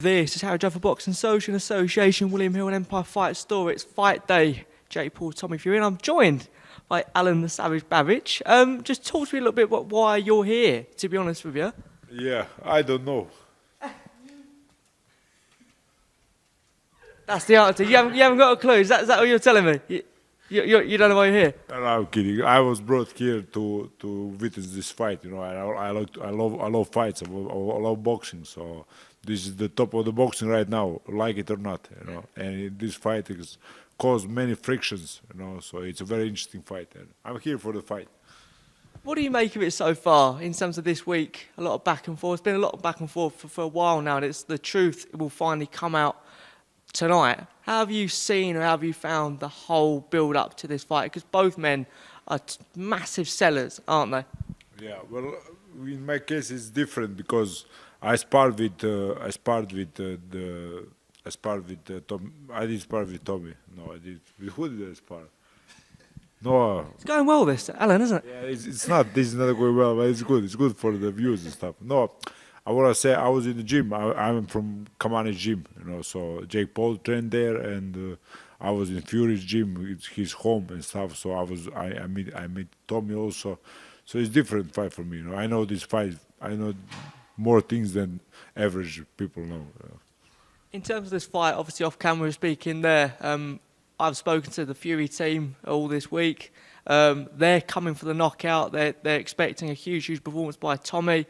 This is Harry Judd for Boxing Social Association, William Hill and Empire Fight Store. It's fight day. Jake Paul, Tommy Fury, and I'm joined by Alen Babić. Just talk to me a little bit about why you're here, to be honest with you. Yeah, I don't know. That's the answer. You haven't got a clue. Is that what you're telling me? You don't know why you're here? No, I'm kidding. I was brought here to witness this fight. You know, I love fights. I love boxing. So this is the top of the boxing right now, like it or not. You know, and this fight has caused many frictions. You know, so it's a very interesting fight. And I'm here for the fight. What do you make of it so far in terms of this week? A lot of back and forth. It's been a lot of back and forth for a while now, and it's the truth will finally come out tonight. How have you seen or how have you found the whole build-up to this fight? Because both men are massive sellers, aren't they? Yeah, well, in my case it's different because I sparred with Tom. I did spar with Tommy. No, I did. With who did I spar? No. It's going well, this, Alan, isn't it? Yeah, it's not. This is not going well, but it's good. It's good for the views and stuff. No, I want to say I was in the gym. I'm from Kamani gym, you know. So Jake Paul trained there, and I was in Fury's gym. It's his home and stuff. So I meet Tommy also. So it's different fight for me. You know, I know this fight. I know more things than average people know. In terms of this fight, obviously off camera speaking there, I've spoken to the Fury team all this week. They're coming for the knockout. They're expecting a huge performance by Tommy.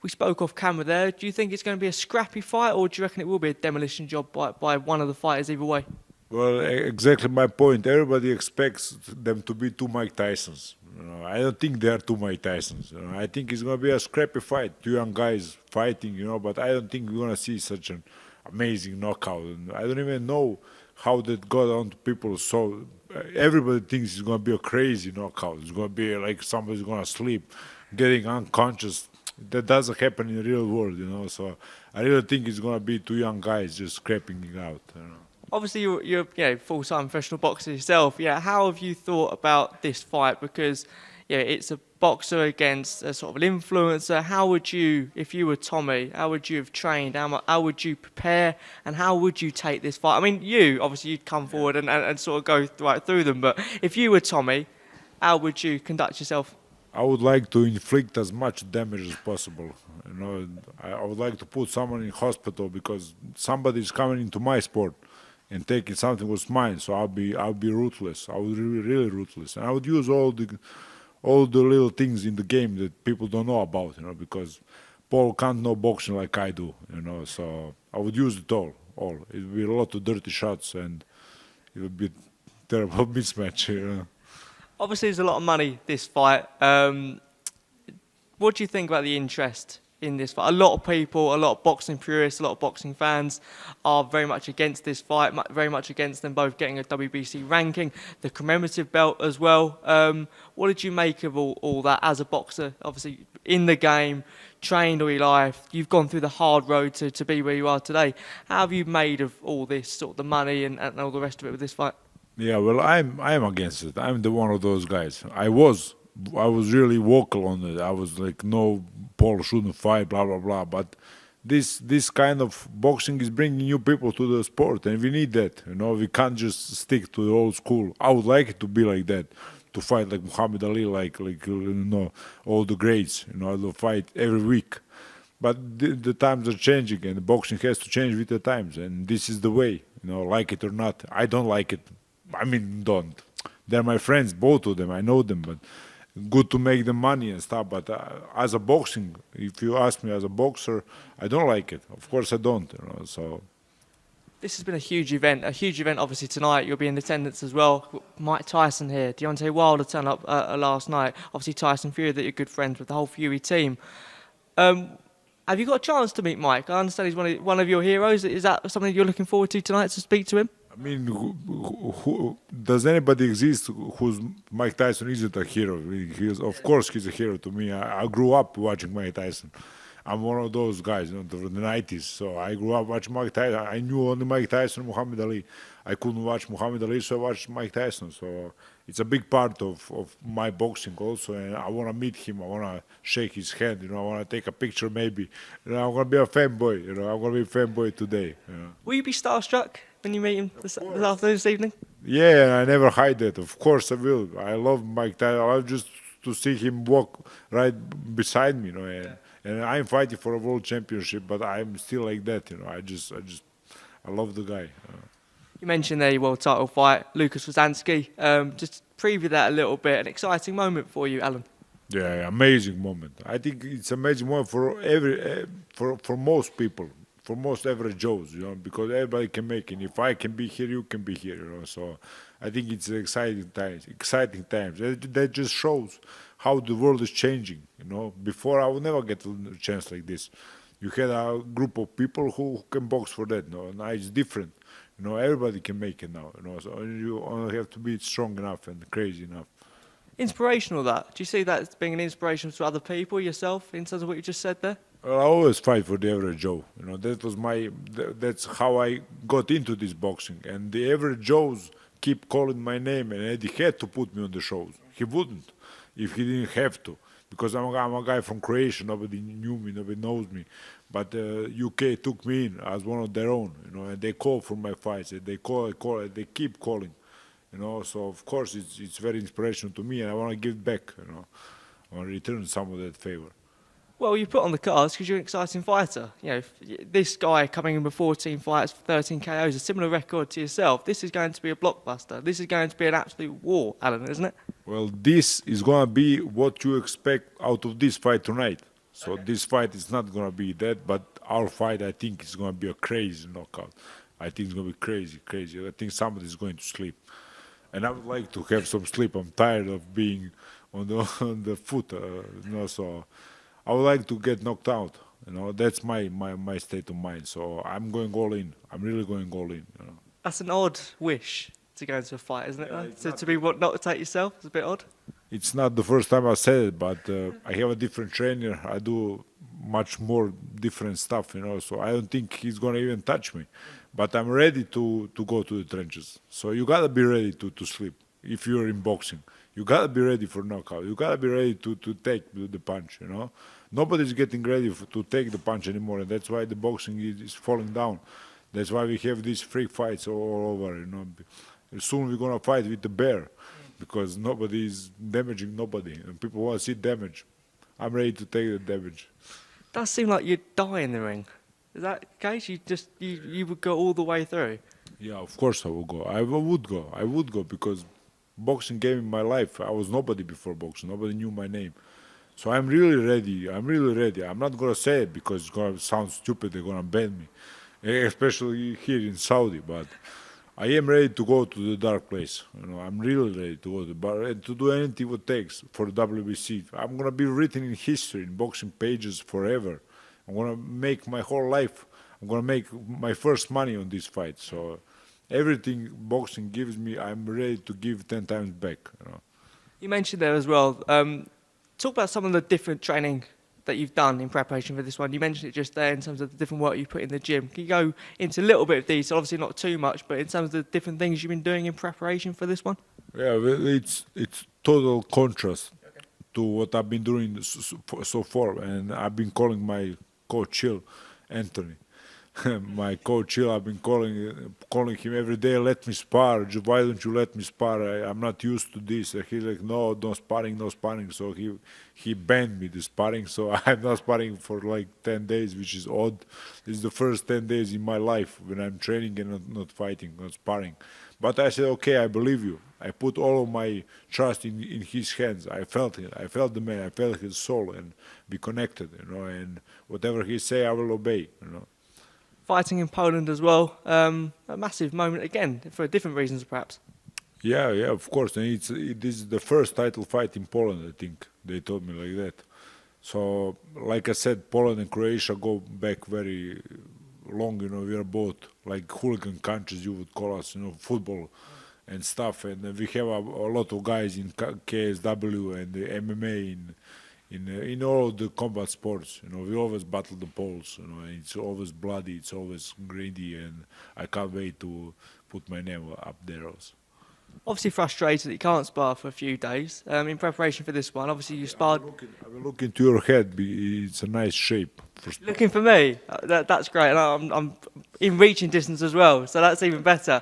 We spoke off camera there. Do you think it's going to be a scrappy fight, or do you reckon it will be a demolition job by one of the fighters either way? Well, exactly my point. Everybody expects them to be two Mike Tysons. You know, I don't think they are two Mike Tysons. You know, I think it's going to be a scrappy fight. Two young guys fighting, you know, but I don't think we're going to see such an amazing knockout. And I don't even know how that got on to people. So everybody thinks it's going to be a crazy knockout. It's going to be like somebody's going to sleep, getting unconscious. That doesn't happen in the real world, you know. So I really think it's going to be two young guys just scrapping it out, you know. Obviously, you're full-time professional boxer yourself. Yeah, how have you thought about this fight? Because it's a boxer against a sort of an influencer. How would you, if you were Tommy, how would you have trained? How would you prepare? And how would you take this fight? I mean, you'd come forward and sort of go right through them. But if you were Tommy, how would you conduct yourself? I would like to inflict as much damage as possible. You know, I would like to put someone in hospital because somebody is coming into my sport and taking something was mine. So I'll be ruthless. I would really ruthless, and I would use all the little things in the game that people don't know about. You know, because Paul can't know boxing like I do. You know, so I would use it all. It would be a lot of dirty shots, and it would be a terrible mismatch. You know. Obviously, there's a lot of money this fight. What do you think about the interest in this fight? A lot of people, a lot of boxing purists, a lot of boxing fans are very much against this fight, very much against them both getting a WBC ranking, the commemorative belt as well. What did you make of all that as a boxer? Obviously, in the game, trained all your life, you've gone through the hard road to be where you are today. How have you made of all this, sort of the money and all the rest of it with this fight? Yeah, well, I'm against it. I'm the one of those guys. I was really vocal on it. I was like, no, Paul shouldn't fight, blah blah blah. But this kind of boxing is bringing new people to the sport, and we need that. You know, we can't just stick to the old school. I would like it to be like that, to fight like Muhammad Ali, like you know, all the greats. You know, they'll fight every week. But the times are changing, and the boxing has to change with the times. And this is the way. You know, like it or not. I don't like it. I mean, don't. They're my friends, both of them. I know them, but good to make them money and stuff. But as a boxing, if you ask me as a boxer, I don't like it. Of course, I don't. You know, so this has been a huge event. Obviously tonight. You'll be in attendance as well. Mike Tyson here. Deontay Wilder turned up last night. Obviously Tyson Fury, that you're good friends with the whole Fury team. Have you got a chance to meet Mike? I understand he's one of your heroes. Is that something you're looking forward to tonight, to speak to him? I mean, who does anybody exist who's Mike Tyson isn't a hero? Of course, he's a hero to me. I grew up watching Mike Tyson. I'm one of those guys, from the 90s. So I grew up watching Mike Tyson. I knew only Mike Tyson and Muhammad Ali. I couldn't watch Muhammad Ali, so I watched Mike Tyson. So it's a big part of my boxing also. And I want to meet him. I want to shake his hand. I want to take a picture maybe. I'm going to be a fanboy. I'm going to be a fanboy today. Will you be starstruck when you meet him this afternoon, this evening? Yeah, I never hide that. Of course I will. I love Mike Tyson. I love just to see him walk right beside me, and I'm fighting for a world championship, but I'm still like that, I love the guy. You mentioned there your world title fight, Lucas Wasansky. Just preview that a little bit. An exciting moment for you, Alan. Yeah, amazing moment. I think it's amazing moment for for most people, for most average Joes, because everybody can make it. If I can be here, you can be here, So I think it's exciting times. Exciting times. That just shows how the world is changing. Before I would never get a chance like this. You had a group of people who can box for that. Now it's different. Everybody can make it now. So you only have to be strong enough and crazy enough. Inspirational, that. Do you see that as being an inspiration to other people, yourself, in terms of what you just said there? Well, I always fight for the average Joe. That's how I got into this boxing. And the average Joes keep calling my name, and Eddie had to put me on the shows. He wouldn't if he didn't have to, because I'm a guy from Croatia. Nobody knew me, nobody knows me. But UK took me in as one of their own, and they call for my fights. They call, they keep calling, So of course it's very inspirational to me, and I want to give back, I want to return some of that favor. Well, you put on the cards because you're an exciting fighter. This guy coming in with 14 fights, 13 KOs, a similar record to yourself. This is going to be a blockbuster. This is going to be an absolute war, Alan, isn't it? Well, this is going to be what you expect out of this fight tonight. So This fight is not going to be that, but our fight, I think, is going to be a crazy knockout. I think it's going to be crazy. I think somebody is going to sleep. And I would like to have some sleep. I'm tired of being on the foot, so I would like to get knocked out. That's my state of mind. So I'm going all in. I'm really going all in. That's an odd wish to go into a fight, isn't it? To be not to take yourself, it's a bit odd. It's not the first time I said it, but I have a different trainer. I do much more different stuff, So I don't think he's gonna even touch me. But I'm ready to go to the trenches. So you gotta be ready to sleep if you're in boxing. You gotta be ready for knockout. You gotta be ready to take the punch. Nobody's getting ready to take the punch anymore, and that's why the boxing is falling down. That's why we have these freak fights all over. Soon we're gonna fight with the bear, because nobody is damaging nobody, and people want to see damage. I'm ready to take the damage. It does seem like you'd die in the ring. Is that the case? You would go all the way through? Yeah, of course I will go. I would go because boxing gave me my life. I was nobody before boxing. Nobody knew my name. So I'm really ready. I'm not going to say it because it's going to sound stupid. They're going to ban me, especially here in Saudi. But I am ready to go to the dark place. I'm really ready to go to the bar and to do anything it takes for the WBC. I'm going to be written in history, in boxing pages forever. I'm going to make my whole life. I'm going to make my first money on this fight. So everything boxing gives me, I'm ready to give 10 times back. You mentioned there as well. Talk about some of the different training that you've done in preparation for this one. You mentioned it just there in terms of the different work you put in the gym. Can you go into a little bit of detail? Obviously not too much, but in terms of the different things you've been doing in preparation for this one? Yeah, well, it's total contrast to what I've been doing so far. And I've been calling my coach Chill, Anthony. My coach Chill, I've been calling him every day, let me spar. Why don't you let me spar? I'm not used to this. And he's like, no sparring. So he banned me the sparring. So I'm not sparring for like 10 days, which is odd. This is the first 10 days in my life when I'm training and not fighting, not sparring. But I said, okay, I believe you. I put all of my trust in his hands. I felt it. I felt the man. I felt his soul and be connected, and whatever he say, I will obey, Fighting in Poland as well, a massive moment again, for different reasons perhaps. Yeah, of course. And this is the first title fight in Poland, I think. They told me like that. So, like I said, Poland and Croatia go back very long, we are both like hooligan countries, you would call us, football and stuff. And we have a lot of guys in KSW and the MMA in all the combat sports. We always battle the poles. And it's always bloody, it's always greedy, and I can't wait to put my name up there also. Obviously frustrated that you can't spar for a few days. In preparation for this one, obviously you sparred. I will look into your head. It's a nice shape. Looking for me, that's great, and I'm in reaching distance as well, so that's even better.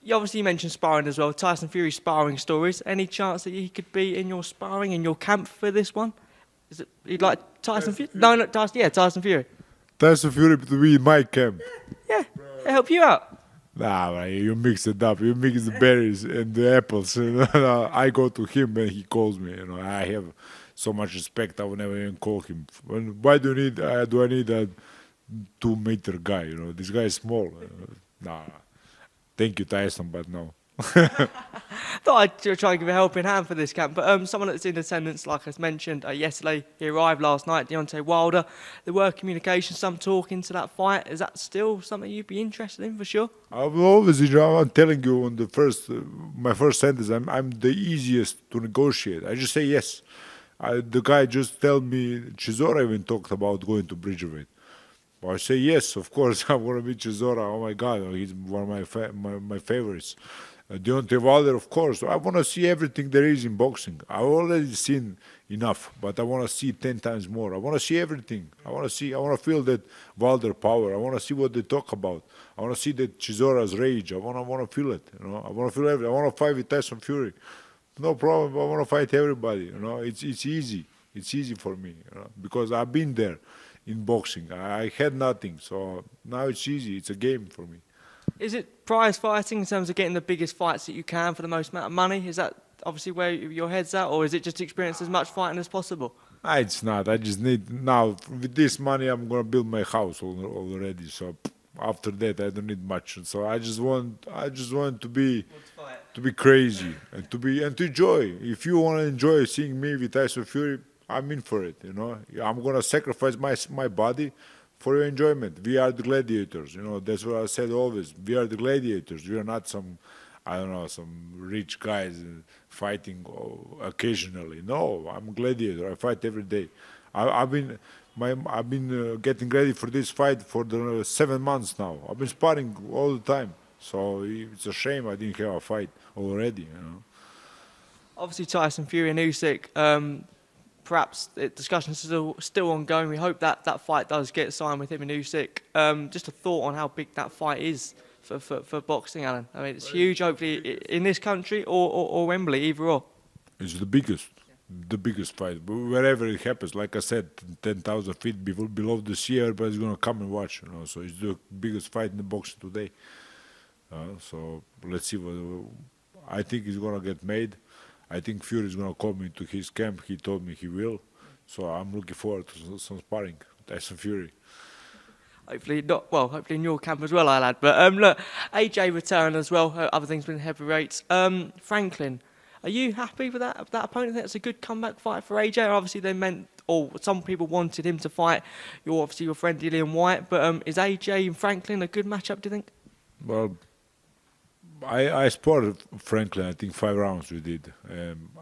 You obviously mentioned sparring as well. Tyson Fury sparring stories. Any chance that he could be in your sparring, in your camp for this one? Is it you'd like Tyson Fury? No, not Tyson. Yeah, Tyson Fury. Tyson Fury to be in my camp. Yeah, it'll help you out. Nah, man, you mix it up. You mix the berries and the apples. I go to him and he calls me. I have so much respect. I will never even call him. Why do I need a 2-meter guy? This guy is small. Nah. Thank you, Tyson, but no. Thought I'd try and give a helping hand for this camp, but someone that's in attendance, like I mentioned yesterday, he arrived last night, Deontay Wilder. There were communications, some talk into that fight. Is that still something you'd be interested in for sure? I'm always, I'm telling you on my first sentence, I'm the easiest to negotiate. I just say yes. The guy just tell me, Chisora even talked about going to Bridgerweight. I say yes, of course. I'm gonna meet Chisora. Oh my God, he's one of my favorites. Deontay Wilder, of course. I want to see everything there is in boxing. I've already seen enough, but I want to see 10 times more. I want to see everything. I want to feel that Wilder power. I want to see what they talk about. I want to see that Chisora's rage. I want to feel it. I want to feel everything. I want to fight with Tyson Fury. No problem. I want to fight everybody. It's easy. It's easy for me. Because I've been there in boxing. I had nothing, so now it's easy. It's a game for me. Is it prize fighting in terms of getting the biggest fights that you can for the most amount of money? Is that obviously where your head's at, or is it just to experience as much fighting as possible? It's not. I just need now with this money. I'm gonna build my house already. So after that, I don't need much. So I just want to be crazy and to enjoy. If you want to enjoy seeing me with Tyson Fury, I'm in for it. I'm gonna sacrifice my body for your enjoyment. We are the gladiators. That's what I said always. We are the gladiators. We are not some rich guys fighting occasionally. No, I'm a gladiator. I fight every day. I've been getting ready for this fight for the 7 months now. I've been sparring all the time. So it's a shame I didn't have a fight already. Obviously, Tyson Fury and Usyk. Perhaps the discussions are still ongoing. We hope that fight does get signed with him and Usyk. Just a thought on how big that fight is for boxing, Alan. I mean, it's huge, hopefully, in this country or Wembley, either or. It's the biggest fight. Wherever it happens, like I said, 10,000 feet below the sea, everybody's going to come and watch. So it's the biggest fight in the boxing today. So let's see what I think is going to get made. I think Fury is going to call me to his camp. He told me he will. So I'm looking forward to some sparring. Tyson Fury. Hopefully not. Well, hopefully in your camp as well, I'll add. But look, AJ return as well. Other things been heavyweights. Franklin, are you happy with that opponent? I think that's a good comeback fight for AJ. Obviously, they meant, or some people wanted him to fight your friend Dillian Whyte. But is AJ and Franklin a good matchup? Do you think? Well, I sparred Franklin, I think 5 rounds we did.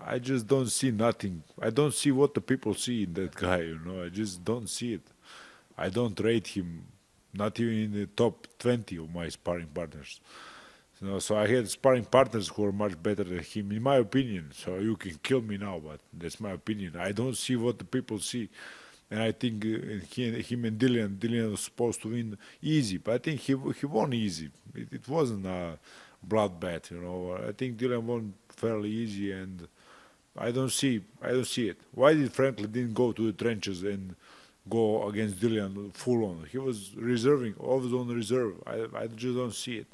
I just don't see nothing. I don't see what the people see in that guy, I just don't see it. I don't rate him, not even in the top 20 of my sparring partners. So I had sparring partners who are much better than him, in my opinion. So you can kill me now, but that's my opinion. I don't see what the people see. And I think him and Dillian was supposed to win easy, but I think he won easy. It wasn't a bloodbath, I think Dillian won fairly easy, and I don't see it. Why did Franklin didn't go to the trenches and go against Dillian full on? He was reserving, always on reserve. I just don't see it.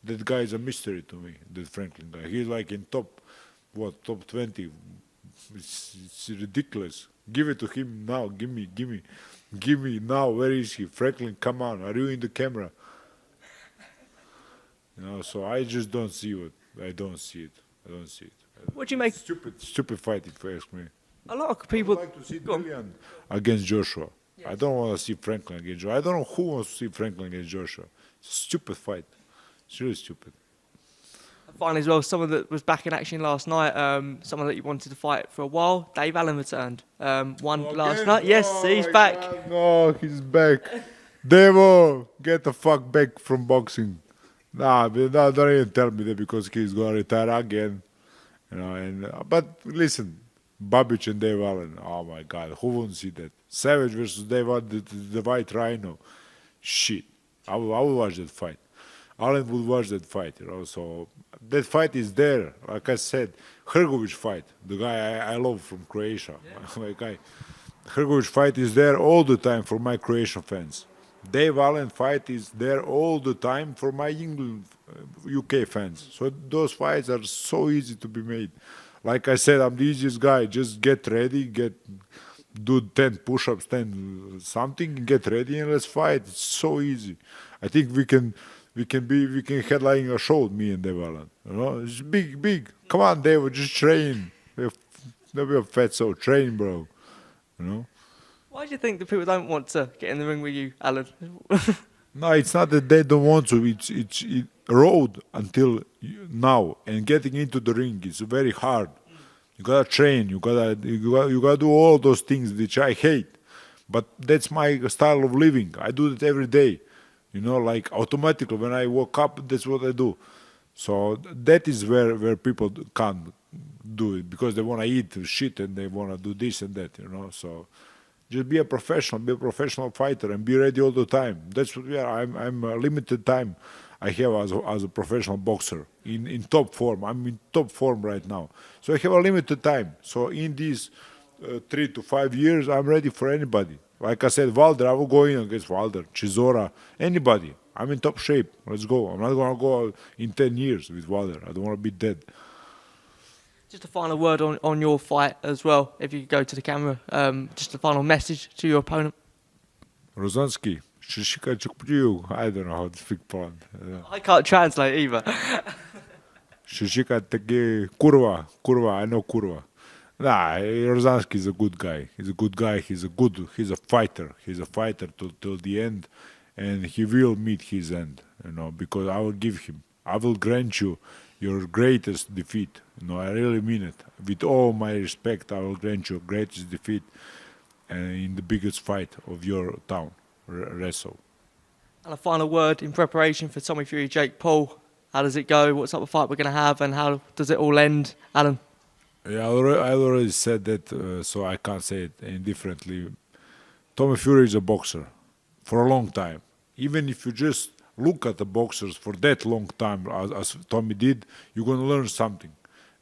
That guy is a mystery to me, that Franklin guy. He's like in top 20. It's ridiculous. Give it to him now. Give me now. Where is he? Franklin, come on. Are you in the camera? So I just don't see it. I don't see it. What do you make? Stupid fight, if you ask me. A lot of people I would like to see Dillian against Joshua. Yes. I don't want to see Franklin against Joshua. I don't know who wants to see Franklin against Joshua. It's a stupid fight. It's really stupid. Finally, as well, someone that was back in action last night, someone that you wanted to fight for a while, Dave Allen returned. Won last night. Yes, he's back. God, no, he's back. Devo, get the fuck back from boxing. Nah, don't even tell me that because he's gonna retire again. You know, but listen, Babić and Dave Allen. Oh my God, who won't see that? Savage versus Dave Allen, the White Rhino. Shit, I will watch that fight. Allen would watch that fight, you know. So that fight is there. Like I said, Hrgović fight, the guy I love from Croatia. Yeah. My guy, Hrgović fight is there all the time for my Croatian fans. Dave Allen fight is there all the time for my England, UK fans. So those fights are so easy to be made. Like I said, I'm the easiest guy. Just get ready, do 10 push-ups, 10 something, get ready and let's fight. It's so easy. I think we can headline a show, me and Dave Allen. You know, it's big. Come on, Dave, just train. Don't be a fatso, train, bro. You know. Why do you think that people don't want to get in the ring with you, Alan? No, it's not that they don't want to. It's road until now, and getting into the ring is very hard. You gotta train. You gotta do all those things which I hate, but that's my style of living. I do it every day. You know, like automatically when I wake up, that's what I do. So that is where people can't do it because they wanna eat shit and they wanna do this and that. You know, so. Just be a professional fighter, and be ready all the time. That's what we are. I'm a limited time I have as a professional boxer in top form. I'm in top form right now, so I have a limited time. So in these 3 to 5 years, I'm ready for anybody. Like I said, Wilder, I will go in against Wilder, Chisora, anybody. I'm in top shape. Let's go. I'm not gonna go in 10 years with Wilder. I don't want to be dead. Just a final word on your fight as well, if you could go to the camera. Just a final message to your opponent. Rozanski, I don't know how to speak Poland. I can't translate either. Shishika teke kurva, I know kurva. Nah, Rozanski is a good guy. He's a good guy. He's a fighter. He's a fighter till the end, and he will meet his end. You know, because I will grant you your greatest defeat. You know, I really mean it. With all my respect, I will grant you greatest defeat in the biggest fight of your town, wrestle. And a final word in preparation for Tommy Fury, Jake Paul. How does it go? What type of fight we're going to have, and how does it all end, Alan? Yeah, I already said that, so I can't say it any differently. Tommy Fury is a boxer for a long time. Even if you just look at the boxers for that long time, as Tommy did, you're going to learn something.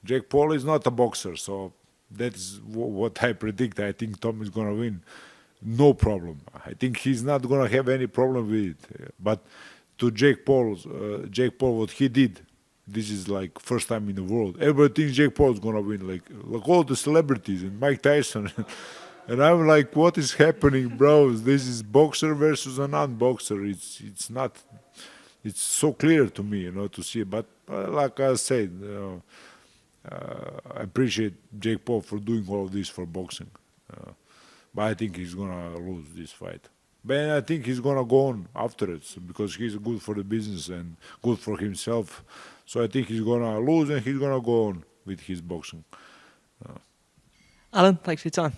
Jake Paul is not a boxer, so that's what I predict. I think Tommy is going to win. No problem. I think he's not going to have any problem with it. But to Jake Paul, what he did, this is like first time in the world. Everybody thinks Jake Paul is going to win, like all the celebrities and Mike Tyson. And I'm like, what is happening, bros? This is boxer versus a non-boxer. It's not. It's so clear to me, you know, to see. But like I said, I appreciate Jake Paul for doing all of this for boxing. But I think he's gonna lose this fight. But I think he's gonna go on after it because he's good for the business and good for himself. So I think he's gonna lose and he's gonna go on with his boxing. Alan, thanks for your time.